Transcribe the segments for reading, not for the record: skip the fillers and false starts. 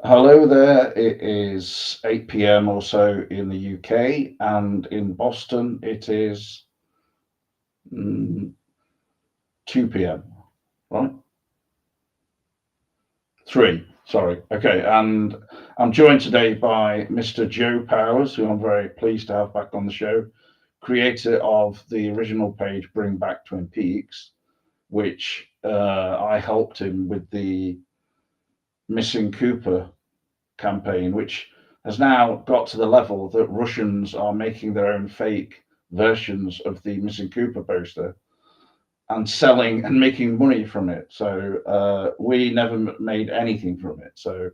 Hello there. It is 8 p.m. or so in the UK, and in Boston it is 2 p.m. Right? Three. Sorry. Okay. And I'm joined today by Mr. Joe Powers, who I'm very pleased to have back on the show, creator of the original page Bring Back Twin Peaks, which I helped him with the Missing Cooper campaign, which has now got to the level that Russians are making their own fake versions of the Missing Cooper poster and selling and making money from it. So we never made anything from it. So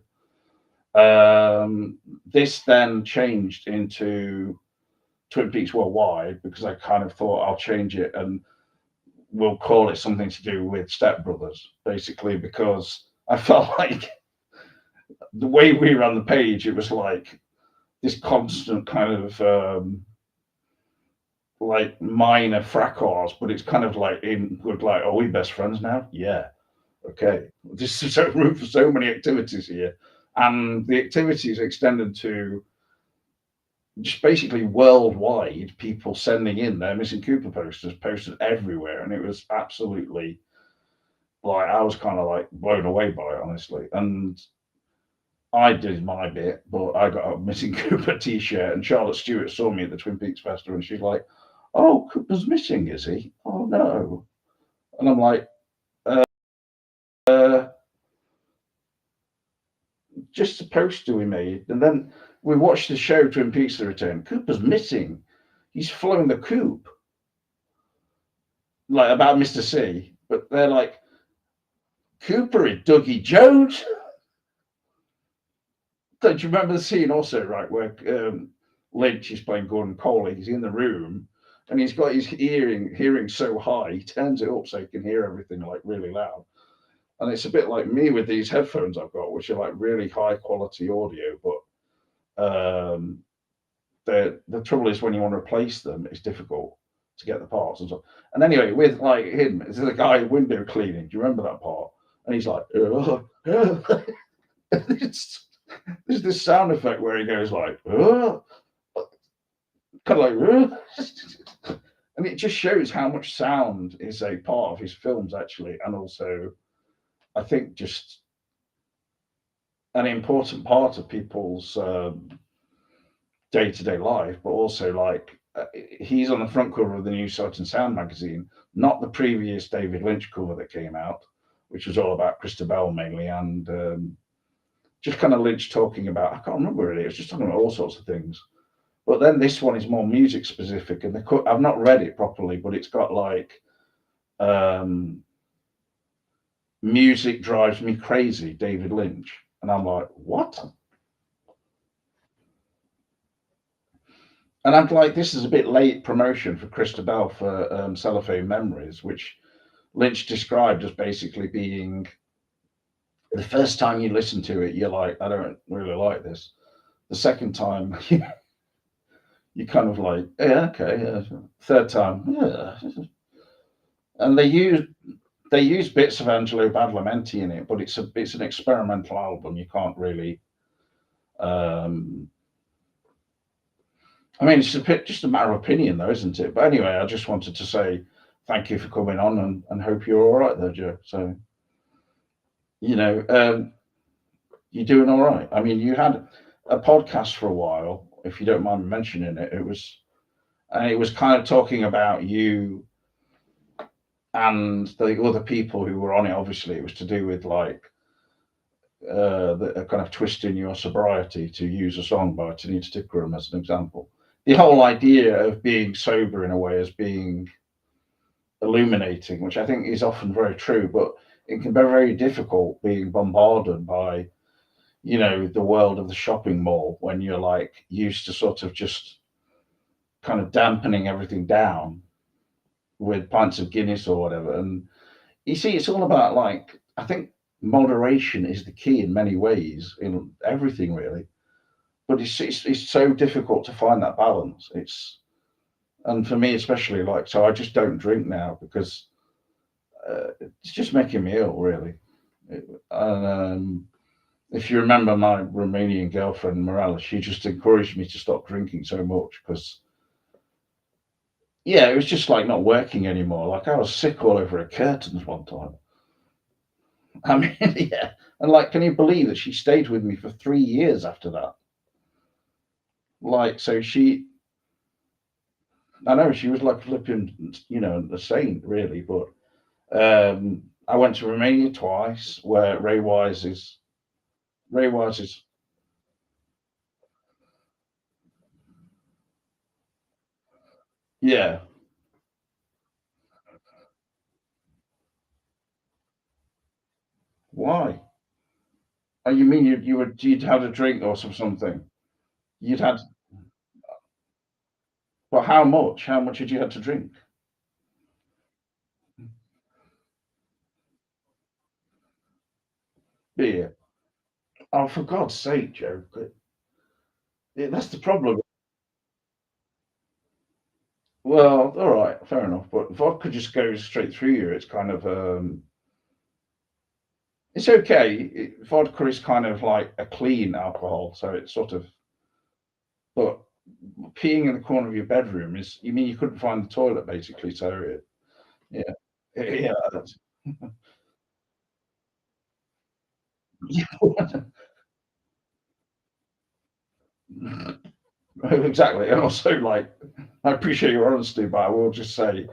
this then changed into Twin Peaks Worldwide because I kind of thought I'll change it and we'll call it something to do with Step Brothers, basically, because I felt like the way we ran the page, it was like this constant kind of like minor fracas, but it's kind of like in good, like, are we best friends now? Yeah. Okay. This is so room for so many activities here. And the activities extended to just basically worldwide people sending in their Missing Cooper posters posted everywhere. And it was absolutely like, I was kind of like blown away by it, honestly. And I did my bit, but I got a Missing Cooper t-shirt, and Charlotte Stewart saw me at the Twin Peaks Festival, and she's like, "Oh, Cooper's missing, is he? Oh no!" And I'm like, uh, "Just a poster we made." And then we watched the show Twin Peaks: The Return. Cooper's missing. He's flown the coop, like about Mr. C. But they're like, Cooper is Dougie Jones. Don't you remember the scene also, right, where Lynch is playing Gordon Cole? He's in the room and he's got his hearing so high, he turns it up so he can hear everything like really loud. And it's a bit like me with these headphones I've got, which are like really high quality audio, but the trouble is when you want to replace them, it's difficult to get the parts and so. And anyway, with like him, there's a guy window cleaning. Do you remember that part? And he's like, there's this sound effect where he goes like, kind of like, and it just shows how much sound is a part of his films actually, and also I think just an important part of people's day-to-day life, but also like he's on the front cover of the new Sight and Sound magazine, not the previous David Lynch cover that came out, which was all about Christabel mainly, and just kind of Lynch talking about, I can't remember really, it was just talking about all sorts of things. But then this one is more music specific, and I've not read it properly, but it's got like um, music drives me crazy, David Lynch, and I'm like, what? And I'm like, this is a bit late promotion for Christabel for Cellophane Memories, which Lynch described as basically being the first time you listen to it, you're like, I don't really like this. The second time, you kind of like, yeah, okay. Third time, yeah. And they use bits of Angelo Badalamenti in it, but it's an experimental album. You can't really. Um, I mean, it's just a matter of opinion, though, isn't it? But anyway, I just wanted to say thank you for coming on, and hope you're all right there, Joe. So you know, you're doing all right. I mean, you had a podcast for a while, if you don't mind mentioning it. It was kind of talking about you and the other people who were on it. Obviously, it was to do with like a kind of twist in your sobriety, to use a song by Tanita Tikaram as an example. The whole idea of being sober in a way as being illuminating, which I think is often very true, but it can be very difficult being bombarded by, the world of the shopping mall when you're like used to sort of just kind of dampening everything down with pints of Guinness or whatever. And you see, it's all about like, I think moderation is the key in many ways in everything really, but it's so difficult to find that balance. And for me especially, like, so I just don't drink now because it's just making me ill really. And If you remember my Romanian girlfriend Morales, she just encouraged me to stop drinking so much because yeah, it was just like not working anymore. Like I was sick all over her curtains one time. I mean, yeah, and like, can you believe that she stayed with me for 3 years after that? Like, so she, I know she was like flipping, a saint really. But I went to Romania twice, where Ray Wise is, yeah. Why? Oh, you mean you'd had a drink or something? You'd had, well, how much? How much had you had to drink? Beer. Oh, for God's sake, Joe. Yeah, that's the problem. Well, all right, fair enough. But vodka just goes straight through you. It's kind of it's okay. Vodka is kind of like a clean alcohol, so it's sort of. But peeing in the corner of your bedroom is. You mean you couldn't find the toilet basically? So yeah, yeah. That's, exactly. And also, like, I appreciate your honesty, but I will just say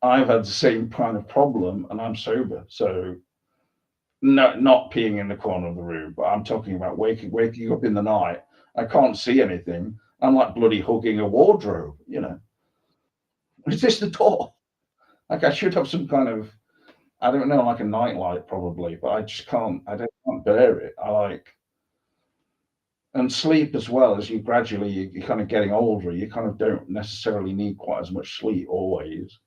I've had the same kind of problem, and I'm sober. So no, not peeing in the corner of the room, but I'm talking about waking up in the night. I can't see anything. I'm like bloody hugging a wardrobe. Is this the door? Like I should have some kind of, I don't know, like a nightlight probably, but I just can't. I don't can't bear it. I like, and sleep as well. As you gradually you're kind of getting older, you kind of don't necessarily need quite as much sleep always.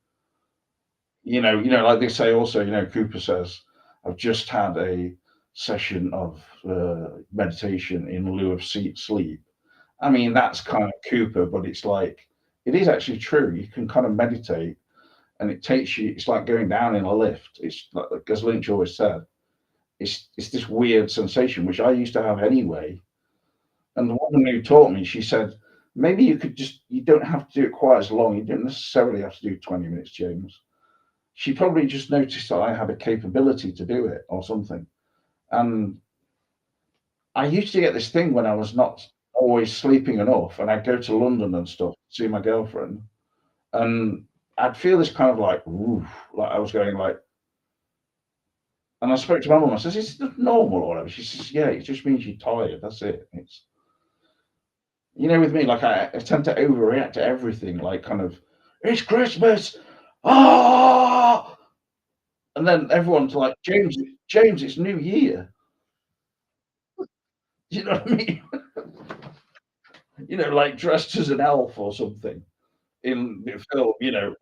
Like they say also. Cooper says, "I've just had a session of meditation in lieu of sleep." I mean, that's kind of Cooper, but it's like it is actually true. You can kind of meditate, and it takes you. It's like going down in a lift. It's like, as Lynch always said, it's this weird sensation which I used to have anyway. And the woman who taught me, she said, maybe you don't have to do it quite as long. You don't necessarily have to do 20 minutes, James. She probably just noticed that I had a capability to do it or something. And I used to get this thing when I was not always sleeping enough, and I'd go to London and stuff, see my girlfriend, and I'd feel this kind of like, oof, like I was going like, and I spoke to my mum. I says, "Is this normal or whatever?" She says, "Yeah, it just means you're tired. That's it." It's with me, like I tend to overreact to everything, like kind of, it's Christmas, ah, and then everyone's like, James, it's New Year. You know what I mean? Like dressed as an elf or something in the film,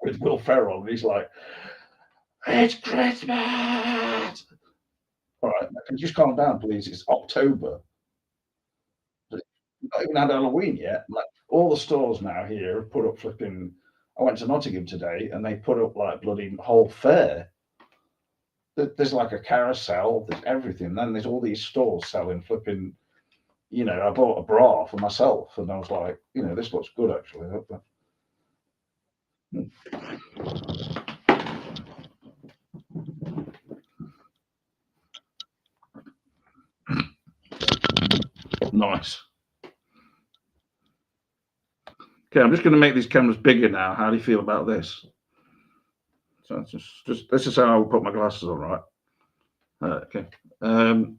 with Will Ferrell, and he's like, "It's Christmas." All right, can you just calm down, please? It's October. We've not even had Halloween yet. Like all the stores now here have put up flipping. I went to Nottingham today, and they put up like bloody whole fair. There's like a carousel. There's everything. Then there's all these stores selling flipping. I bought a bra for myself, and I was like, this looks good actually. Nice. Okay, I'm just going to make these cameras bigger now. How do you feel about this? So it's just this is how I would put my glasses on, right? Okay. Um,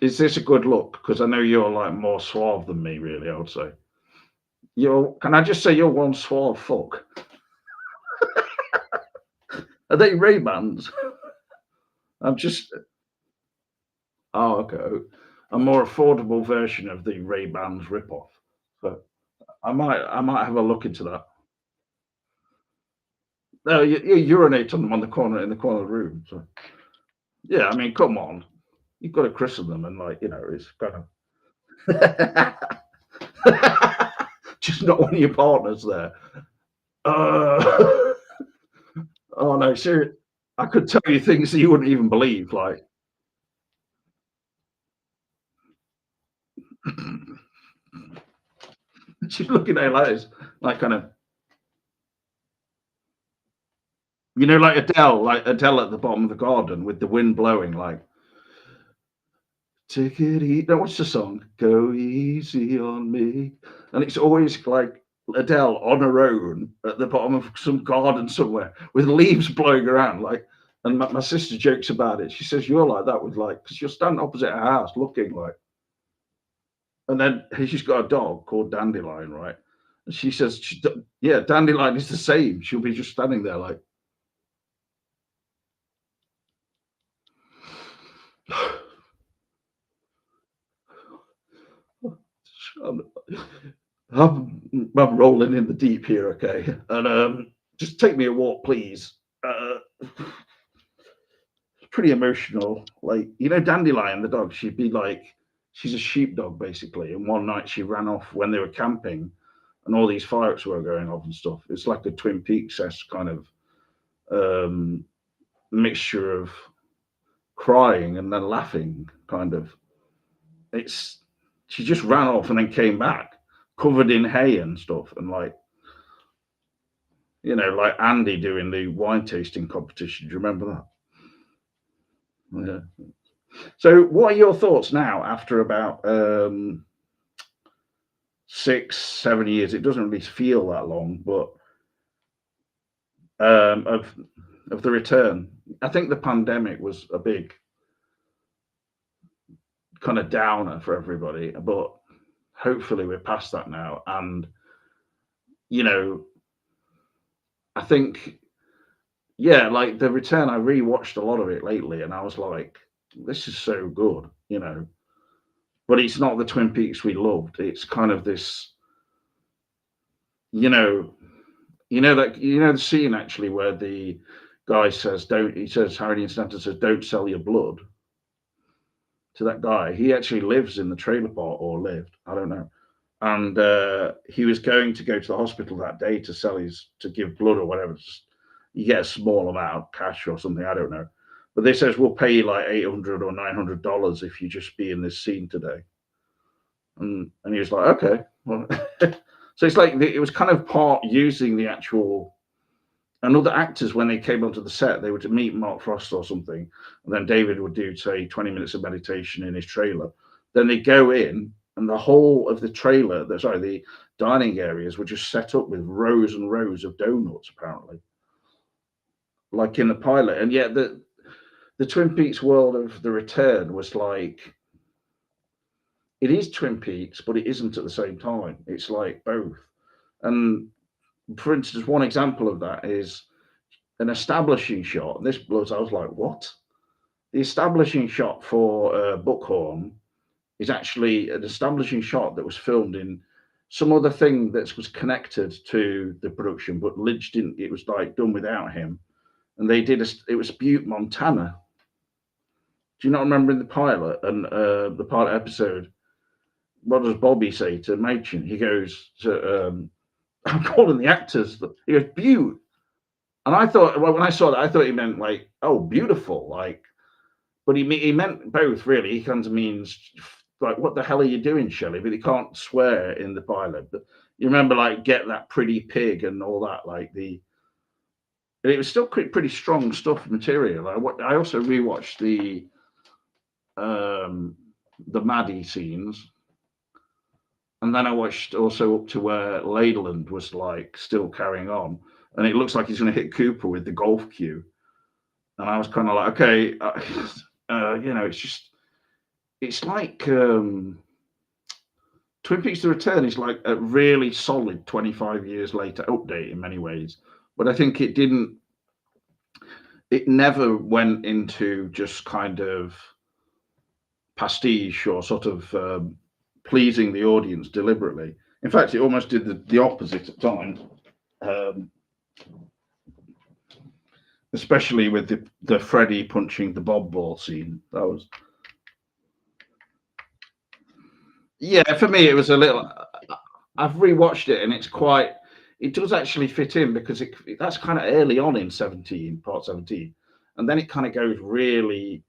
is this a good look? Because I know you're like more suave than me, really. I would say Can I just say you're one suave fuck? Are they Ray Bans? I'm just. Oh, okay. A more affordable version of the Ray Bans ripoff. So I might have a look into that. No, you urinate on them on the corner in the corner of the room. So yeah, I mean, come on, you've got to christen them, and like it's kind of just not one of your partners there. Uh, oh no, seriously, I could tell you things that you wouldn't even believe. Like, she's looking at it like this, like kind of, like Adele at the bottom of the garden with the wind blowing, like, take it easy. No, what's the song? Go easy on me. And it's always like Adele on her own at the bottom of some garden somewhere with leaves blowing around. Like, and my sister jokes about it. She says, you're like that with like, because you're standing opposite her house looking like, and then she's got a dog called Dandelion, right? And she says, yeah, Dandelion is the same. She'll be just standing there like, I'm, I'm rolling in the deep here, okay? And just take me a walk, please. Pretty emotional. Like, Dandelion, the dog, she'd be like, she's a sheepdog basically. And one night she ran off when they were camping and all these fireworks were going off and stuff. It's like a Twin Peaks-esque kind of mixture of crying and then laughing, kind of. She just ran off and then came back covered in hay and stuff, and like, like Andy doing the wine tasting competition. Do you remember that? Yeah. So, what are your thoughts now after about 6, 7 years? It doesn't really feel that long, but of the return. I think the pandemic was a big kind of downer for everybody, but hopefully we're past that now. And I think, yeah, like the return, I rewatched a lot of it lately, and I was like, this is so good, But it's not the Twin Peaks we loved. It's kind of this, you know, the scene actually where the guy says, "Don't." He says, Harry Dean Stanton says, "Don't sell your blood." To that guy, he actually lives in the trailer park, or lived, I don't know. And he was going to go to the hospital that day to give blood or whatever. You get a small amount, cash or something, I don't know. But they says we'll pay you like $800 or $900 if you just be in this scene today. And he was like, okay. Well, so it's like it was kind of part using the actual. And other actors, when they came onto the set, they would meet Mark Frost or something, and then David would do, say, 20 minutes of meditation in his trailer. Then they go in, and the whole of the the dining areas were just set up with rows and rows of donuts, apparently, like in the pilot. And yet the Twin Peaks world of the return was like, it is Twin Peaks, but it isn't at the same time. It's like both. And for instance, one example of that is an establishing shot. And this blows, I was like, what? The establishing shot for Buckhorn is actually an establishing shot that was filmed in some other thing that was connected to the production, but Lynch didn't. It was like done without him, and they did. It was Butte, Montana. Do you not remember in the pilot and the pilot episode? What does Bobby say to Machin? He goes to I'm calling the actors. He goes Butte, and I thought, well, when I saw that, I thought he meant like, oh, beautiful, like. But he meant both, really. He kind of means like, what the hell are you doing, Shelley? But he can't swear in the pilot. But you remember, like, get that pretty pig and all that, like it was still pretty strong stuff material. I also rewatched the Maddie scenes, and then I watched also up to where Laidland was like still carrying on, and it looks like he's going to hit Cooper with the golf cue, and I was kind of like, okay, it's like Twin Peaks: The Return is like a really solid 25 years later update in many ways, but I think it never went into just kind of pastiche or sort of pleasing the audience deliberately. In fact, it almost did the opposite at times, especially with the Freddy punching the Bob ball scene. That was, yeah, for me, it was a little. I've rewatched it, and it does actually fit in because that's kind of early on in part 17, and then it kind of goes really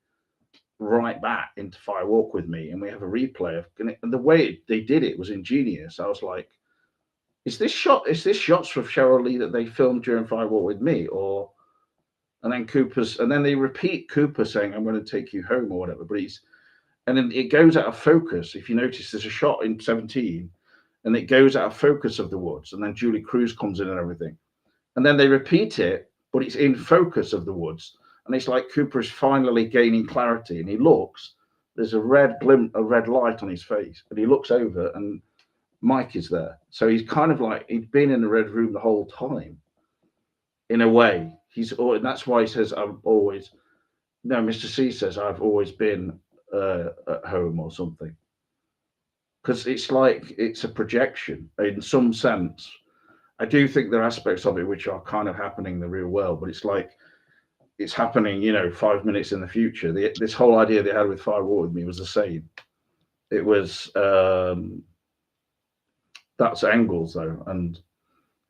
right back into Fire Walk with Me, and we have a replay of, and the way they did it was ingenious. I was like, Is this shots with Cheryl Lee that they filmed during Fire Walk with Me, or and then they repeat Cooper saying, "I'm going to take you home" or whatever. But and then it goes out of focus. If you notice, there's a shot in 17, and it goes out of focus of the woods, and then Julie Cruz comes in and everything, and then they repeat it, but it's in focus of the woods, and it's like Cooper is finally gaining clarity, and he looks. There's a red light on his face, and he looks over, and Mike is there. So he's kind of like he'd been in the red room the whole time. In a way, and that's why he says, "I've always." No, Mr. C says, "I've always been at home" or something, because it's like it's a projection in some sense. I do think there are aspects of it which are kind of happening in the real world, but it's like it's happening, 5 minutes in the future. This whole idea they had with Fire Walk with Me was the same. It was that's Engels though, and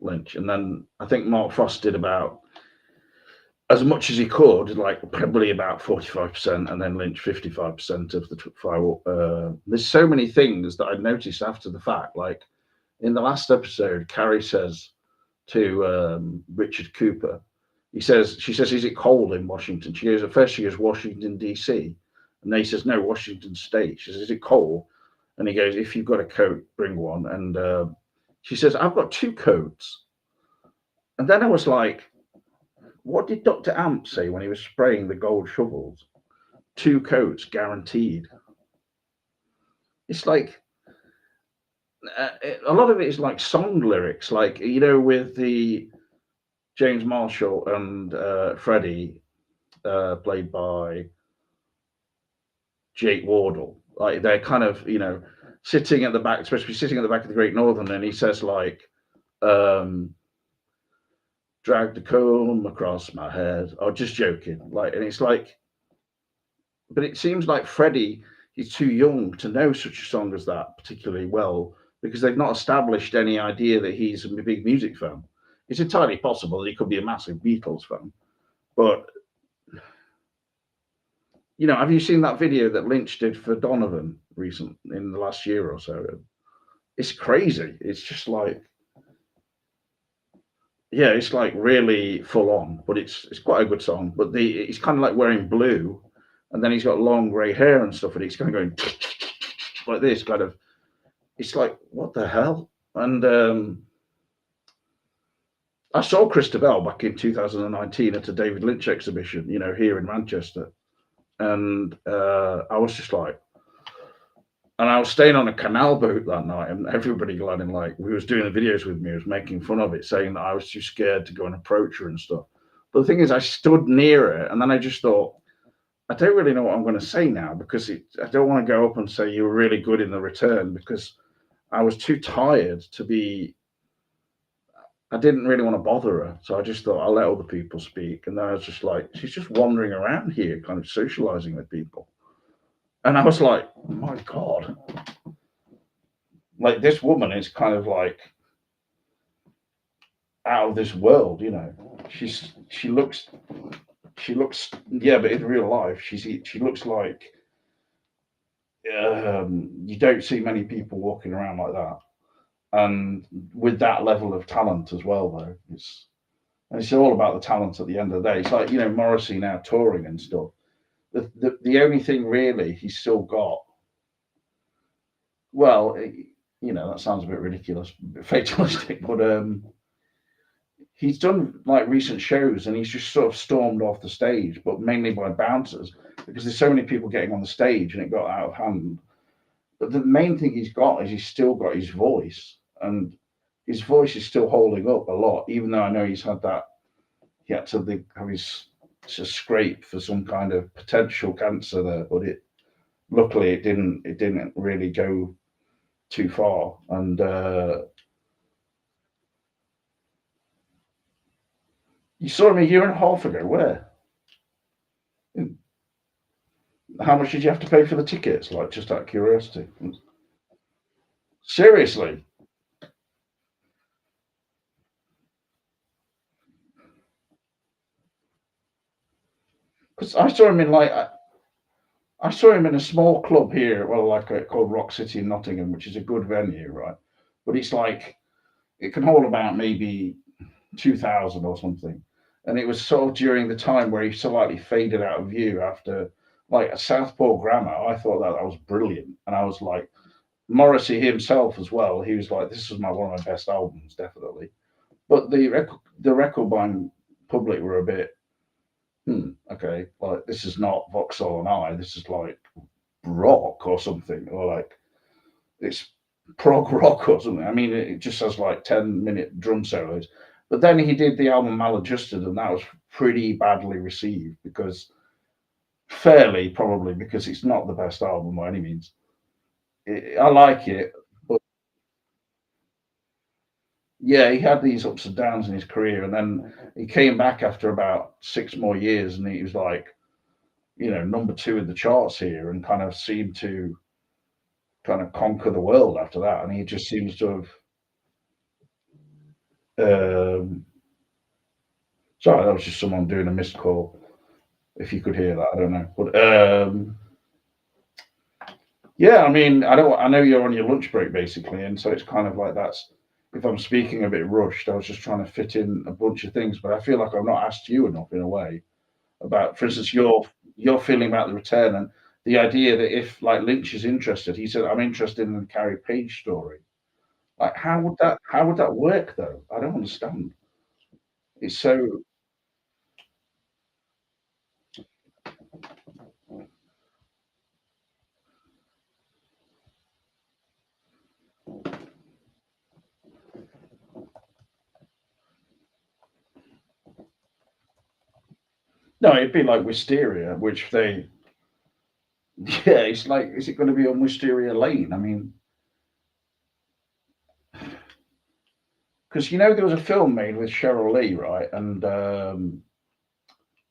Lynch, and then I think Mark Frost did about as much as he could, like probably about 45%, and then Lynch 55% of the Fire Walk. There's so many things that I noticed after the fact, like in the last episode, Carrie says to Richard Cooper, she says, "Is it cold in Washington?" She goes, at first she goes, "Washington, D.C." And then he says, "No, Washington State." She says, "Is it cold?" And he goes, "If you've got a coat, bring one." And she says, "I've got two coats." And then I was like, what did Dr. Amp say when he was spraying the gold shovels? 2 coats guaranteed. It's like, a lot of it is like song lyrics, like, with the James Marshall and Freddie, played by Jake Wardle. Like they're kind of, sitting at the back, especially sitting at the back of the Great Northern, and he says like, "Drag the comb across my head." Oh, just joking. Like, and it's like, but it seems like Freddie, he's too young to know such a song as that particularly well, because they've not established any idea that he's a big music fan. It's entirely possible that he could be a massive Beatles fan, but have you seen that video that Lynch did for Donovan in the last year or so? It's crazy. It's just like, yeah, it's like really full on, but it's quite a good song. But he's kind of like wearing blue, and then he's got long grey hair and stuff, and he's kind of going like this, kind of. It's like, what the hell? And I saw Christabel back in 2019 at a David Lynch exhibition, here in Manchester, and I was just like, and I was staying on a canal boat that night, and everybody gliding like who was doing the videos with me was making fun of it, saying that I was too scared to go and approach her and stuff. But the thing is, I stood near her, and then I just thought, I don't really know what I'm going to say now, because I don't want to go up and say you were really good in the return, because I was too tired to be. I didn't really want to bother her, so I just thought I'll let other people speak. And then I was just like, she's just wandering around here, kind of socializing with people. And I was like, oh my God. Like, this woman is kind of like out of this world, She looks, yeah, but in real life, she looks like you don't see many people walking around like that, and with that level of talent as well. Though it's all about the talent at the end of the day. It's like Morrissey now touring and stuff. The only thing really he's still got. Well, that sounds a bit ridiculous, a bit fatalistic, but he's done like recent shows and he's just sort of stormed off the stage, but mainly by bouncers, because there's so many people getting on the stage and it got out of hand. But the main thing he's got is he's still got his voice, and his voice is still holding up a lot, even though I know he had to have his scrape for some kind of potential cancer there, but luckily it didn't really go too far. And you saw him a year and a half ago. Where? How much did you have to pay for the tickets? Like, just out of curiosity. Seriously? Because I saw him in a small club here, called Rock City in Nottingham, which is a good venue, right? But it's like it can hold about maybe 2000 or something. And it was sort of during the time where he slightly faded out of view after like a Southpaw Grammar. I thought that was brilliant. And I was like, Morrissey himself as well, he was like, this is one of my best albums, definitely. But the record buying public were a bit, okay, like this is not Vauxhall and I, this is like rock or something, or like it's prog rock or something. I mean, it just has like 10-minute drum solos. But then he did the album Maladjusted, and that was pretty badly received because fairly probably because it's not the best album by any means. I like it, but yeah, he had these ups and downs in his career, and then he came back after about 6 more years, and he was like, number two in the charts here, and kind of seemed to kind of conquer the world after that. And he just seems to have. Sorry, that was just someone doing a missed call. If you could hear that, I don't know, but yeah, I mean, I don't. I know you're on your lunch break basically, and so it's kind of like that's. If I'm speaking a bit rushed, I was just trying to fit in a bunch of things, but I feel like I've not asked you enough in a way about, for instance, your feeling about the return and the idea that if like Lynch is interested, he said, "I'm interested in the Carrie Page story." Like, how would that work though? I don't understand. It's so no, it'd be like Wisteria, which they yeah, it's like, is it going to be on Wisteria Lane? I mean, because there was a film made with Cheryl Lee, right, and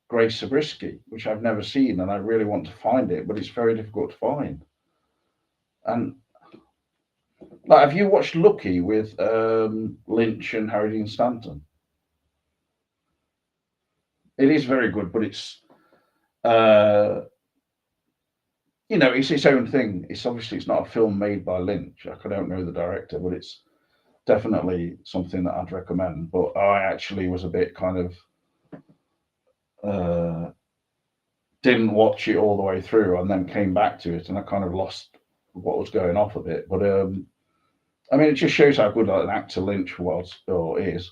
Grace Zabriskie, which I've never seen, and I really want to find it, but it's very difficult to find. And like, have you watched Lucky with Lynch and Harry Dean Stanton? It is very good, but uh, it's its own thing. It's not a film made by Lynch. Like, I don't know the director, but it's definitely something that I'd recommend. But I actually was a bit kind of uh, didn't watch it all the way through, and then came back to it, and I kind of lost what was going off a bit. But I mean, it just shows how good an actor Lynch was or is,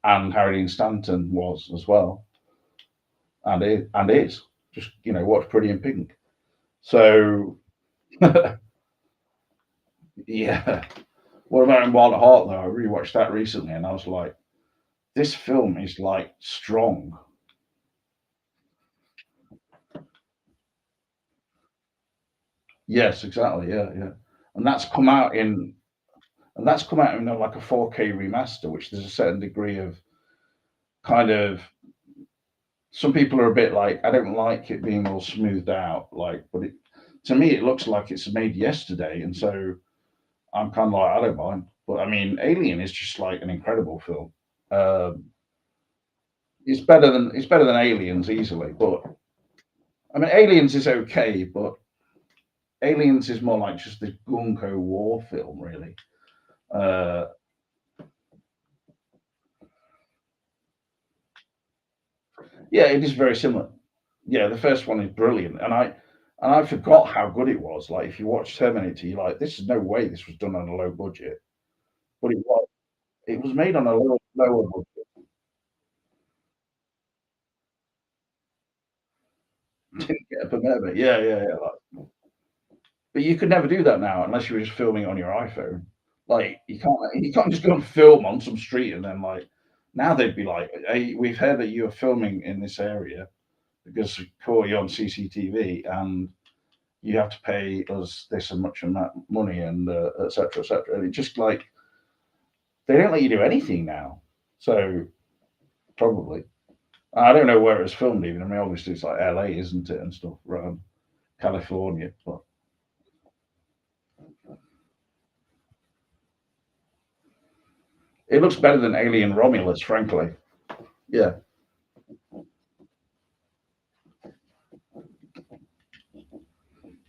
and Harry Dean Stanton was as well, and is. Just watch Pretty in Pink. So yeah. What about in Wild at Heart though? I rewatched that recently, and I was like, this film is like strong. Yes, exactly. Yeah, yeah. And that's come out in and that's come out in like a 4K remaster, which there's a certain degree of kind of some people are a bit like, I don't like it being all smoothed out, like, but to me it looks like it's made yesterday, and so I'm kind of like, I don't mind. But I mean, Alien is just like an incredible film. Um, it's better than Aliens easily, but I mean, Aliens is okay, but Aliens is more like just the Gunko war film, really. Uh, yeah, it is very similar. Yeah, the first one is brilliant, and I forgot how good it was. Like, if you watch Terminator, you're like, this is no way this was done on a low budget, but it was. It was made on a lower budget. Didn't get a permit. Yeah, yeah, yeah. But you could never do that now unless you were just filming it on your iPhone. Like, you can't just go and film on some street and then like now they'd be like, "Hey, we've heard that you are filming in this area because we caught you on CCTV and you have to pay us this and much and that money and et cetera, et cetera." And it just like they don't let you do anything now. So probably. I don't know where it's filmed even. I mean, obviously it's like LA, isn't it, and stuff around California. But it looks better than Alien Romulus, frankly. Yeah.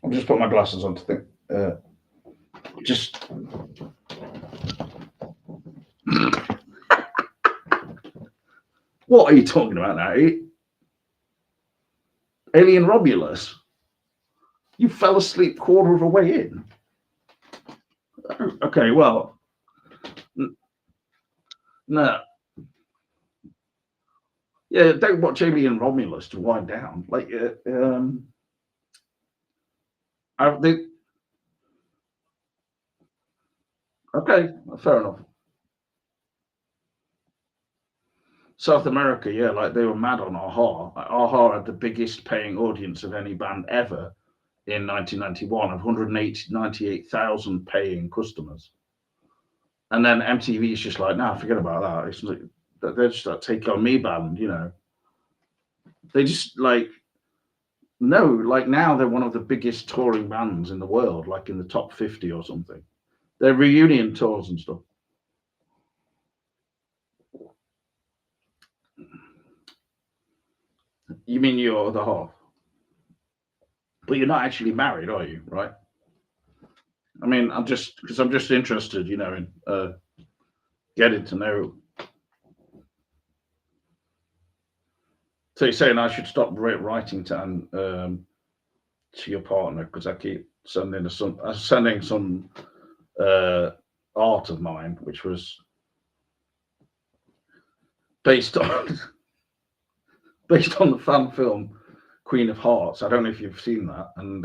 I'll just put my glasses on to think. Just What are you talking about now? Alien Romulus? You fell asleep quarter of a way in. Okay, well, no, yeah, don't watch Alien Romulus to wind down. Like, they, okay, fair enough. South America, yeah, like they were mad on Aha. Aha had the biggest paying audience of any band ever in 1991 of 198,000 paying customers. And then MTV is just like, nah, forget about that. It's like, they're just like Take On Me band, you know. They just like, no, like now they're one of the biggest touring bands in the world, like in the top 50 or something. They're reunion tours and stuff. You mean you're the half? But you're not actually married, are you? Right? I mean, I'm just interested, you know, in getting to know. So you're saying I should stop writing to your partner because I keep sending some uh, art of mine, which was based on based on the fan film Queen of Hearts. I don't know if you've seen that. And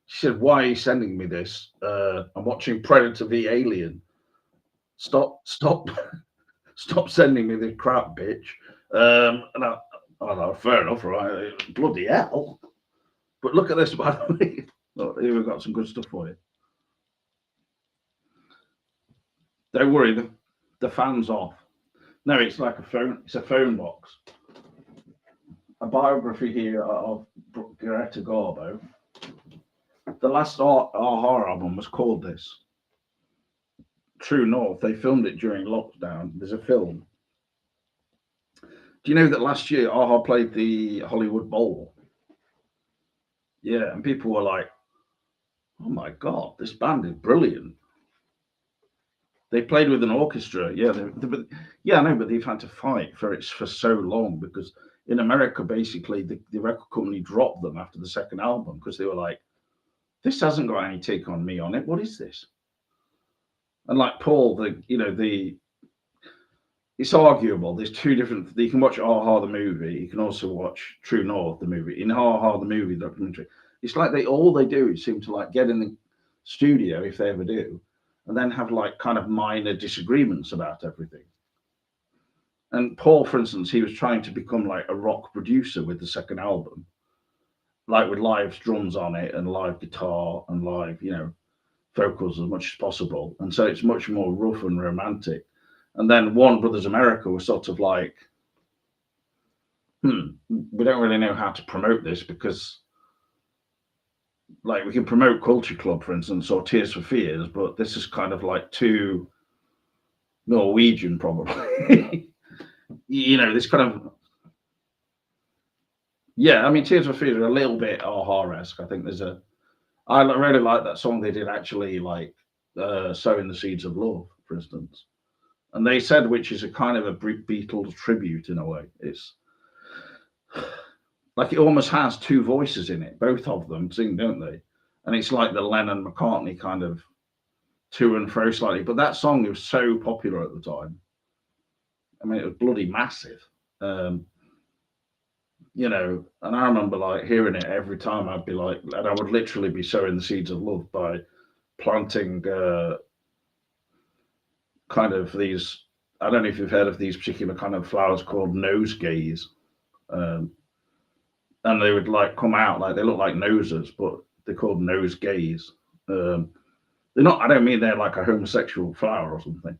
she said, "Why are you sending me this? I'm watching Predator v Alien. Stop, stop sending me this crap, bitch." And I know, fair enough, right? Bloody hell! But look at this, by the way. Oh, here we've got some good stuff for you. Don't worry, the fan's off. No, it's like a phone. It's a phone box. A biography here of Greta Garbo. The last horror album was called this. True North. They filmed it during lockdown. There's a film. Do you know that last year Aha played the Hollywood Bowl? Yeah, and people were like, "Oh my god, this band is brilliant." They played with an orchestra. Yeah, yeah, I know, but they've had to fight for it for so long because in America, basically, the record company dropped them after the second album because they were like, "This hasn't got any Take On Me on it. What is this?" And like Paul, it's arguable. There's two different. You can watch Aha the movie. You can also watch True North the movie. In Aha the movie documentary, it's like they do is seem to like get in the studio if they ever do, and then have like kind of minor disagreements about everything. And Paul, for instance, he was trying to become like a rock producer with the second album, like with live drums on it and live guitar and live, vocals as much as possible. And so it's much more rough and romantic. And then Warner Brothers America was sort of like, we don't really know how to promote this because, like, we can promote Culture Club, for instance, or Tears for Fears, but this is kind of like too Norwegian, probably. This kind of, yeah, I mean, Tears for Fears are a little bit Aha-esque. I think I really like that song they did actually, like, Sowing the Seeds of Love, for instance. And they said, which is a kind of a Beatles tribute in a way. It's like it almost has two voices in it. Both of them sing, don't they? And it's like the Lennon McCartney kind of to and fro slightly. But that song was so popular at the time. I mean, it was bloody massive. And I remember like hearing it every time. I'd be like, and I would literally be sowing the seeds of love by planting kind of these. I don't know if you've heard of these particular kind of flowers called nosegays. And they would like come out like they look like noses, but they're called nosegays. They're not. I don't mean they're like a homosexual flower or something.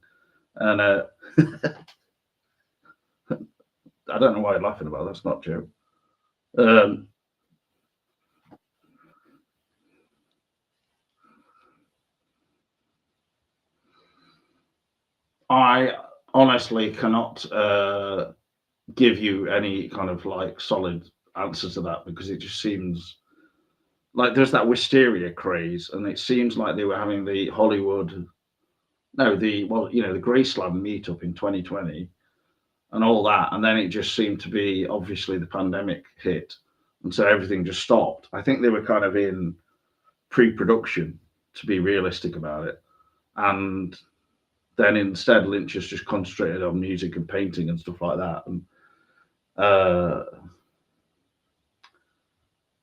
And I don't know why you're laughing about that. That's not true. I honestly cannot give you any kind of like solid answer to that because it just seems like there's that wisteria craze, and it seems like they were having the Hollywood, no, the Graceland meetup in 2020, and all that. And then it just seemed to be, obviously the pandemic hit, and so everything just stopped. I think they were kind of in pre-production, to be realistic about it, and then instead Lynch has just concentrated on music and painting and stuff like that. And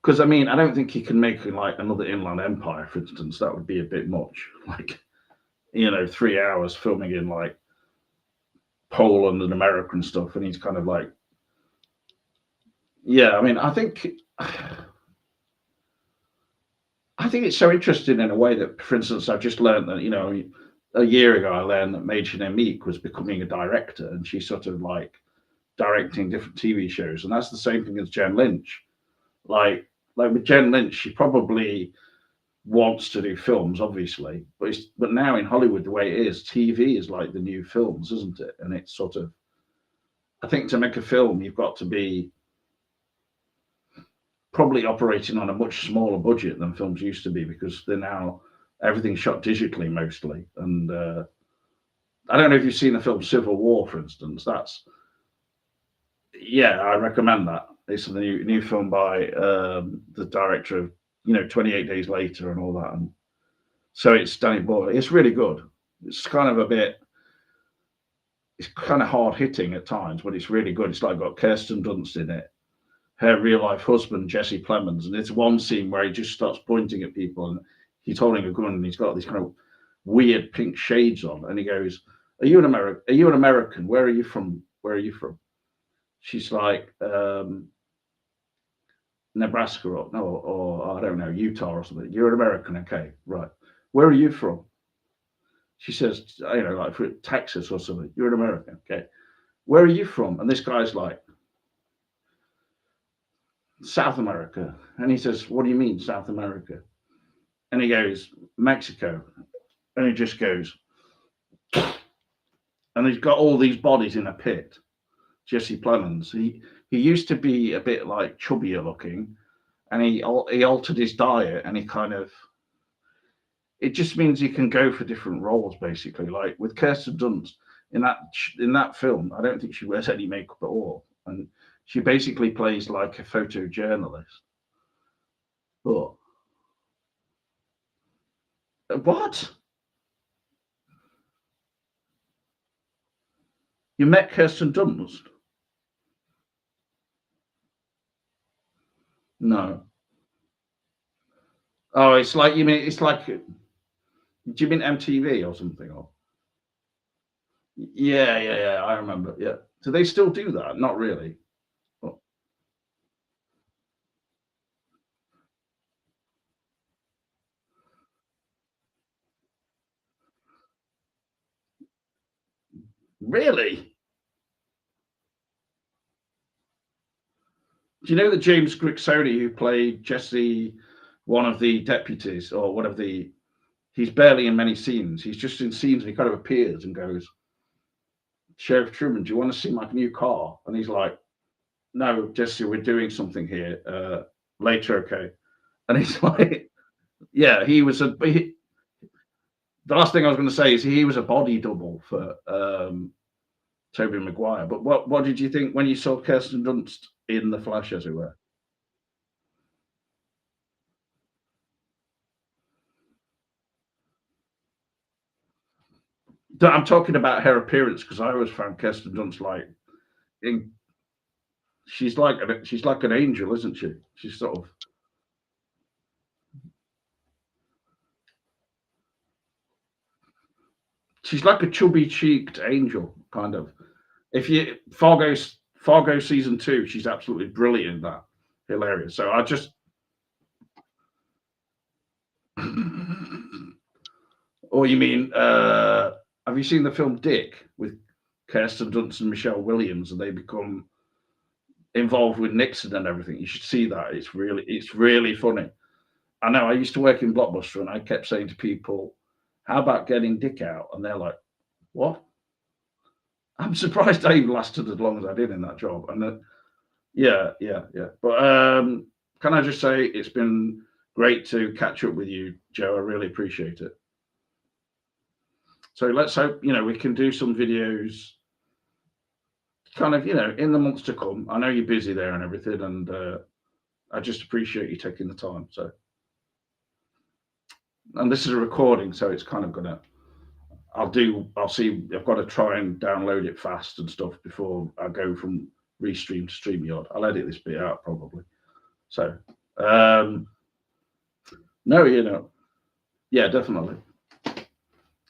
because I mean, I don't think he can make like another Inland Empire, for instance. That would be a bit much. Like, 3 hours filming in like Poland and America and stuff, and he's kind of like, yeah. I mean, I think it's so interesting in a way that, for instance, I've just learned that a year ago I learned that Mädchen Meek was becoming a director, and she's sort of like directing different TV shows, and that's the same thing as Jen Lynch. Like with Jen Lynch, she probably wants to do films, obviously, but now in Hollywood, the way it is, TV is like the new films, isn't it? And it's sort of, I think to make a film, you've got to be probably operating on a much smaller budget than films used to be, because they're now everything's shot digitally mostly. And I don't know if you've seen the film Civil War, for instance. That's Yeah, I recommend that. It's the new film by the director of 28 Days Later and all that. And so it's Danny Boyle. It's really good. It's kind of a bit. It's kind of hard hitting at times, but it's really good. It's like got Kirsten Dunst in it, her real life husband Jesse Plemons, and it's one scene where he just starts pointing at people, and he's holding a gun, and he's got these kind of weird pink shades on, and he goes, "Are you an American? Are you an American? Where are you from? Where are you from?" She's like, Nebraska or no, or I don't know, Utah or something. "You're an American, okay, right. Where are you from?" She says, like for Texas or something. "You're an American, okay. Where are you from?" And this guy's like, "South America." And he says, "What do you mean, South America?" And he goes, "Mexico." And he just goes, and he's got all these bodies in a pit. Jesse Plemons. He used to be a bit like chubbier looking, and he altered his diet, and he kind of, it just means he can go for different roles basically. Like with Kirsten Dunst in that film, I don't think she wears any makeup at all, and she basically plays like a photojournalist. But what? You met Kirsten Dunst? No. Oh, it's like you mean it's like. Do you mean MTV or something? Or yeah, yeah, yeah. I remember. Yeah. Do they still do that? Not really. But really? Do you know that James Grixoni, who played Jesse, one of the deputies or one of the, he's barely in many scenes. He's just in scenes and he kind of appears and goes, "Sheriff Truman, do you want to see my new car?" And he's like, "No, Jesse, we're doing something here. Later, okay." And he's like, "Yeah, the last thing I was going to say is he was a body double for Toby Maguire." But what did you think when you saw Kirsten Dunst in the flesh, as it were? I'm talking about her appearance because I always found Kirsten Dunst like in, she's like an angel, isn't she? She's sort of, she's like a chubby cheeked angel, kind of. If you Fargo season two, she's absolutely brilliant in that, hilarious. So I just, or you mean, have you seen the film Dick with Kirsten Dunst and Michelle Williams, and they become involved with Nixon and everything? You should see that. It's really funny. I know. I used to work in Blockbuster, and I kept saying to people, "How about getting Dick out?" And they're like, "What?" I'm surprised I even lasted as long as I did in that job. And yeah, yeah, yeah. But can I just say it's been great to catch up with you, Joe. I really appreciate it. So let's hope we can do some videos kind of, in the months to come. I know you're busy there and everything, and I just appreciate you taking the time. So, and this is a recording, so it's kind of gonna. I'll see. I've got to try and download it fast and stuff before I go from Restream to StreamYard. I'll edit this bit out probably. So, no, yeah, definitely.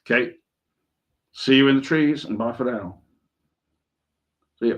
Okay. See you in the trees, and bye for now. See ya.